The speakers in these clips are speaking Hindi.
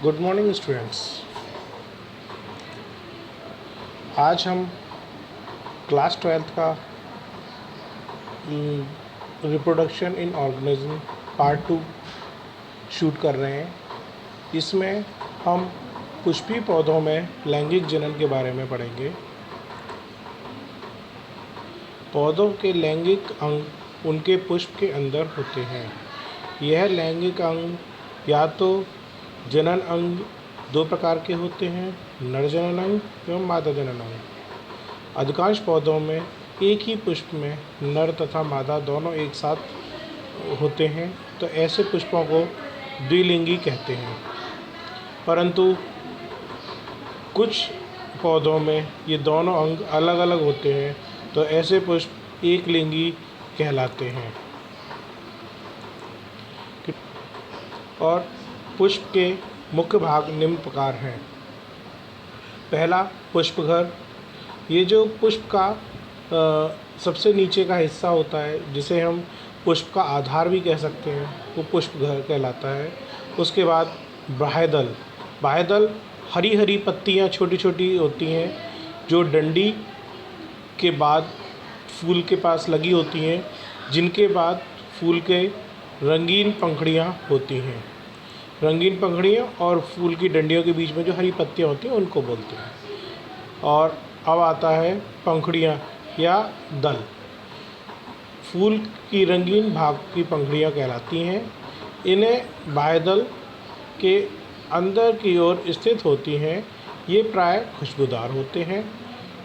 Good morning students. आज हम क्लास 12th का reproduction in organism part 2 shoot कर रहे हैं। इसमें हम पुष्पीय पौधों में लैंगिक जनन के बारे में पढ़ेंगे। पौधों के लैंगिक अंग उनके पुष्प के अंदर होते हैं। यह लैंगिक अंग या तो जनन अंग दो प्रकार के होते हैं, नर जनन अंग एवं मादा जनन अंग। अधिकांश पौधों में एक ही पुष्प में नर तथा मादा दोनों एक साथ होते हैं, तो ऐसे पुष्पों को द्विलिंगी कहते हैं। परंतु कुछ पौधों में ये दोनों अंग अलग अलग होते हैं, तो ऐसे पुष्प एक लिंगी कहलाते हैं। और पुष्प के मुख्य भाग निम्न प्रकार हैं। पहला, पुष्पघर। ये जो पुष्प का सबसे नीचे का हिस्सा होता है, जिसे हम पुष्प का आधार भी कह सकते हैं, वो पुष्पघर कहलाता है। उसके बाद बाह्यदल। बाह्यदल हरी हरी पत्तियाँ छोटी छोटी होती हैं, जो डंडी के बाद फूल के पास लगी होती हैं, जिनके बाद फूल के रंगीन पंखुड़ियाँ होती हैं। रंगीन पंखुड़ियाँ और फूल की डंडियों के बीच में जो हरी पत्तियाँ होती हैं उनको बोलते हैं। और अब आता है पंखुड़ियाँ या दल। फूल की रंगीन भाग की पंखुड़ियाँ कहलाती हैं। इन्हें बाह्यदल के अंदर की ओर स्थित होती हैं। ये प्राय खुशबूदार होते हैं।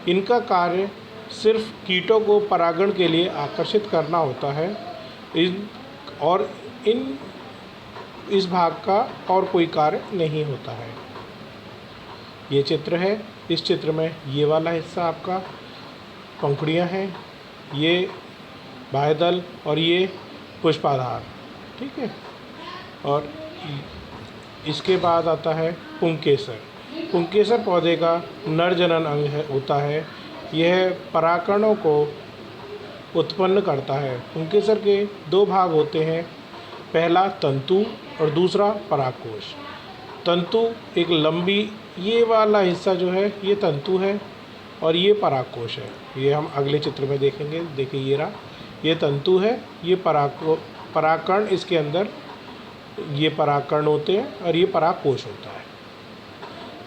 इनका कार्य सिर्फ कीटों को परागण के लिए आकर्षित करना होता है। इस भाग का और कोई कार्य नहीं होता है। ये चित्र है। इस चित्र में ये वाला हिस्सा आपका पंखुड़ियाँ हैं, ये बाह्यदल और ये पुष्पाधार, ठीक है। और इसके बाद आता है पुंकेसर। पुंकेसर पौधे का नर जनन अंग होता है। यह परागकणों को उत्पन्न करता है। पुंकेसर के दो भाग होते हैं, पहला तंतु और दूसरा परागकोश। तंतु एक लंबी, ये वाला हिस्सा जो है ये तंतु है और ये परागकोश है। ये हम अगले चित्र में देखेंगे। देखिए ये रहा, ये तंतु है, ये परागकण इसके अंदर ये परागकण होते हैं और ये परागकोश होता है,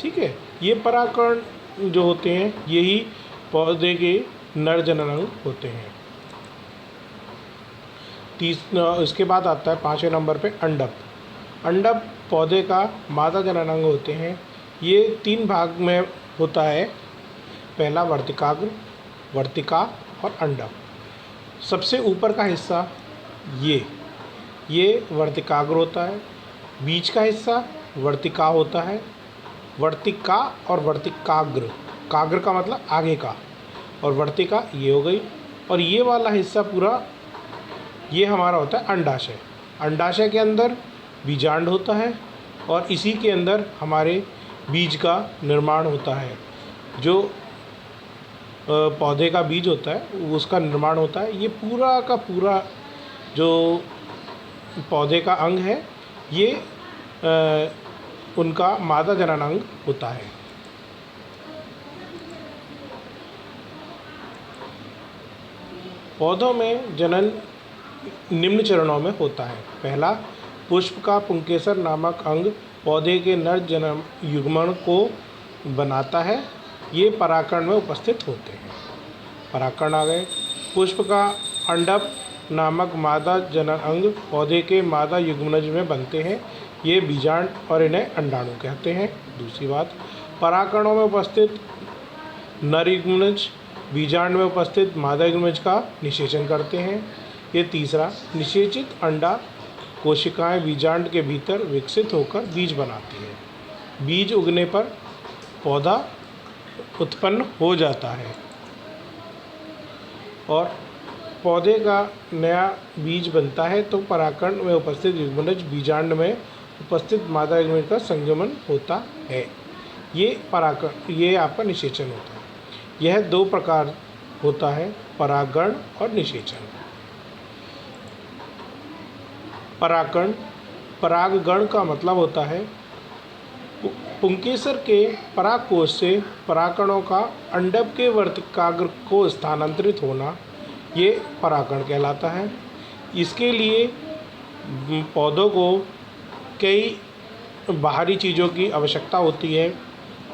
ठीक है। ये परागकण जो होते हैं यही पौधे के नर जनन अंग होते हैं। इसके बाद आता है 5वें नंबर पे अंडप। अंडप पौधे का मादा जनन अंग होते हैं। ये 3 भाग में होता है, पहला वर्तिकाग्र, वर्तिका और अंडप। सबसे ऊपर का हिस्सा ये वर्तिकाग्र होता है। बीच का हिस्सा वर्तिका होता है। वर्तिका और वर्तिकाग्र, काग्र का मतलब आगे का, और वर्तिका ये हो गई। और ये वाला हिस्सा पूरा ये हमारा होता है अंडाशय। अंडाशय के अंदर बीजांड होता है और इसी के अंदर हमारे बीज का निर्माण होता है। जो पौधे का बीज होता है उसका निर्माण होता है। ये पूरा का पूरा जो पौधे का अंग है ये उनका मादा जनन अंग होता है। पौधों में जनन निम्न चरणों में होता है। पहला, पुष्प का पुंकेसर नामक अंग पौधे के नर जनन युग्मन को बनाता है। ये परागकण में उपस्थित होते हैं। परागकण आ गए। पुष्प का अंडप नामक मादा जनन अंग पौधे के मादा युग्मनज में बनते हैं। ये बीजांड और इन्हें अंडाणु कहते हैं। दूसरी बात, परागकणों में उपस्थित नर युग्मनज बीजांड में उपस्थित मादा युग्मनज का निषेचन करते हैं। ये तीसरा, निषेचित अंडा कोशिकाएं बीजांड के भीतर विकसित होकर बीज बनाती हैं। बीज उगने पर पौधा उत्पन्न हो जाता है और पौधे का नया बीज बनता है, तो परागकण में उपस्थित युग्मनज बीजांड में उपस्थित मादा युग्मनज का संगमन होता है। ये परागकण, ये आपका निषेचन होता है। यह 2 प्रकार होता है, परागण और निषेचन। परागण, परागगण का मतलब होता है पुंकेसर के परागकोश से परागकणों का अंडक के वर्तिकाग्र को स्थानांतरित होना ये परागकण कहलाता है। इसके लिए पौधों को कई बाहरी चीज़ों की आवश्यकता होती है,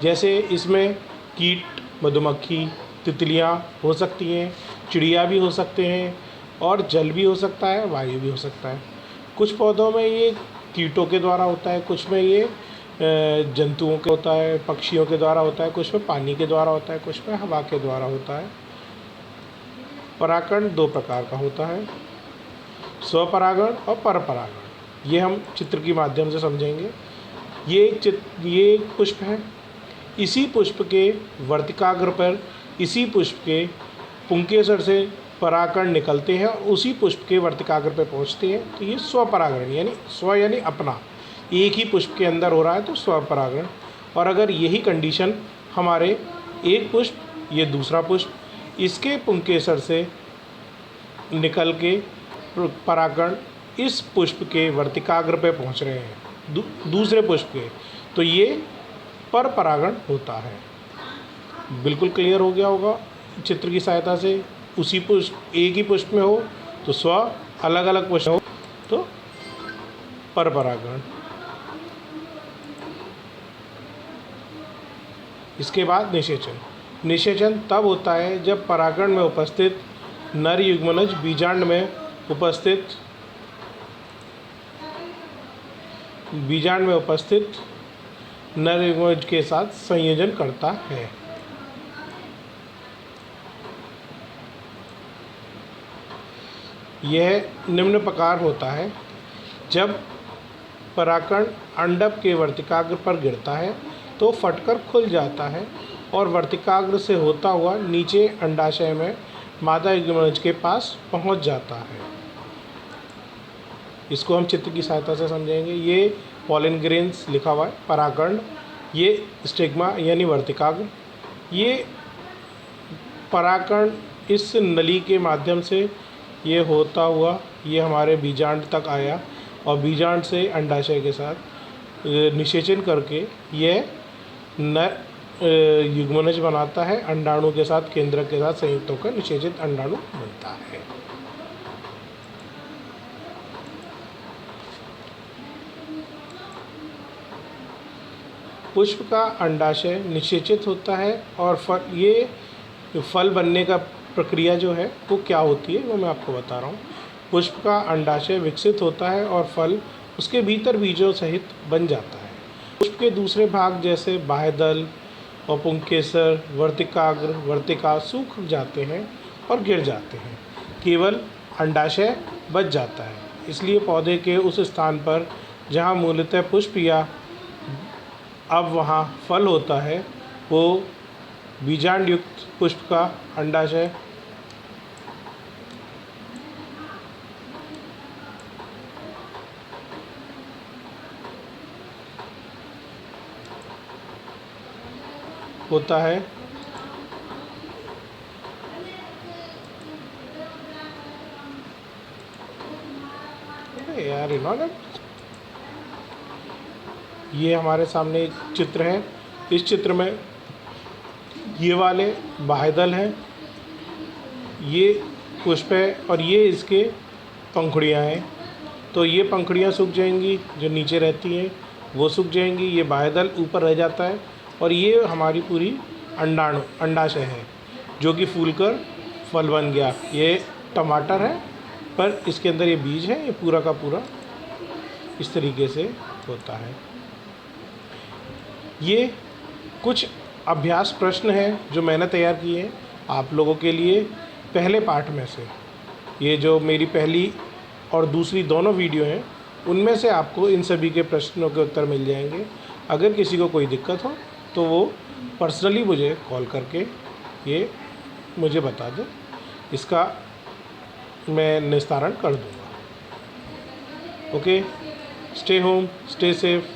जैसे इसमें कीट, मधुमक्खी, तितलियाँ हो सकती हैं, चिड़िया भी हो सकते हैं और जल भी हो सकता है, वायु भी हो सकता है। कुछ पौधों में ये कीटों के द्वारा होता है, कुछ में ये जंतुओं के होता है, पक्षियों के द्वारा होता है, कुछ में पानी के द्वारा होता है, कुछ में हवा के द्वारा होता है। परागकण दो प्रकार का होता है, स्वपरागण और परपरागण। ये हम चित्र के माध्यम से समझेंगे। ये एक पुष्प है। इसी पुष्प के वर्तिकाग्र पर इसी पुष्प के पुंकेसर से परागकण निकलते हैं और उसी पुष्प के वर्तिकाग्र पर पहुंचते हैं, तो ये स्वपरागण यानी स्व यानी अपना, एक ही पुष्प के अंदर हो रहा है तो स्वपरागण। और अगर यही कंडीशन हमारे एक पुष्प, ये दूसरा पुष्प, इसके पुंकेसर से निकल के परागकण इस पुष्प के वर्तिकाग्र पे पहुंच रहे हैं दूसरे पुष्प के, तो ये परपरागण होता है। बिल्कुल क्लियर हो गया होगा चित्र की सहायता से। उसी पुष्प, एक ही पुष्प में हो तो स्व, अलग अलग पुष्प हो तो परपरागण। इसके बाद निषेचन। निषेचन तब होता है जब परागण में उपस्थित नर युग्मनज बीजांड में उपस्थित नर युग्मनज के साथ संयोजन करता है। यह निम्न प्रकार होता है। जब परागकण अंडक के वर्तिकाग्र पर गिरता है तो फटकर खुल जाता है और वर्तिकाग्र से होता हुआ नीचे अंडाशय में मादा युग्मनज के पास पहुंच जाता है। इसको हम चित्र की सहायता से समझेंगे। ये पॉलन ग्रेन्स लिखा हुआ है, परागकण, ये स्टिग्मा यानी वर्तिकाग्र। ये परागकण इस नली के माध्यम से ये होता हुआ ये हमारे बीजांड तक आया और बीजांड से अंडाशय के साथ निषेचन करके यह नर युग्मनज बनाता है। अंडाणु के साथ, केंद्रक के साथ संयुक्त होकर निषेचित अंडाणु बनता है। पुष्प का अंडाशय निषेचित होता है और फल बनने का प्रक्रिया जो है वो क्या होती है वो मैं आपको बता रहा हूँ। पुष्प का अंडाशय विकसित होता है और फल उसके भीतर बीजों सहित बन जाता है। पुष्प के दूसरे भाग जैसे बाह्यदल और पुंकेसर, वर्तिकाग्र, वर्तिका सूख जाते हैं और गिर जाते हैं, केवल अंडाशय बच जाता है। इसलिए पौधे के उस स्थान पर जहाँ मूलतः पुष्प या अब वहाँ फल होता है, वो बीजांड युक्त पुष्प का अंडाशय होता है। यार इन्होंने ये हमारे सामने एक चित्र है। इस चित्र में ये वाले बाह्यदल हैं, ये पुष्प है और ये इसके पंखुड़ियाँ हैं। तो ये पंखुड़ियाँ सूख जाएंगी, जो नीचे रहती हैं वो सूख जाएंगी, ये बाह्यदल ऊपर रह जाता है और ये हमारी पूरी अंडाशय है जो कि फूलकर फल बन गया। ये टमाटर है पर इसके अंदर ये बीज है। ये पूरा का पूरा इस तरीके से होता है। ये कुछ अभ्यास प्रश्न हैं जो मैंने तैयार किए हैं आप लोगों के लिए पहले पार्ट में से। ये जो मेरी पहली और दूसरी दोनों वीडियो हैं उनमें से आपको इन सभी के प्रश्नों के उत्तर मिल जाएंगे। अगर किसी को कोई दिक्कत हो तो वो पर्सनली मुझे कॉल करके ये मुझे बता दें, इसका मैं निस्तारण कर दूँगा। Okay, stay home, stay safe.